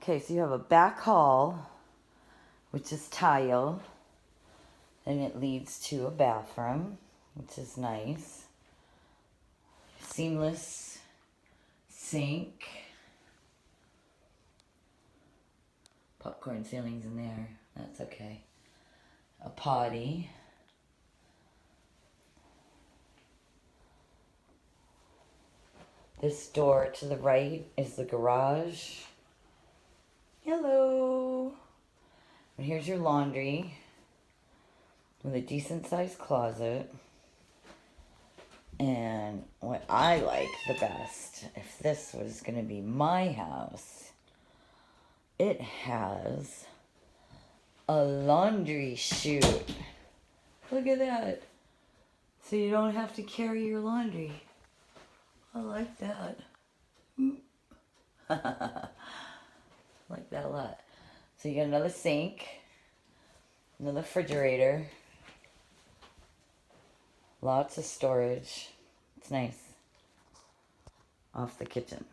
Okay, so you have a back hall, which is tile, and it leads to a bathroom, which is nice. Seamless sink. Popcorn ceilings in there. That's okay. A potty. This door to the right is the garage. Hello. And here's your laundry with a decent sized closet. And what I like the best, if this was going to be my house, it has a laundry chute. Look at that. So you don't have to carry your laundry. I like that. Like that a lot. So you got another sink, another refrigerator, lots of storage. It's nice. Off the kitchen.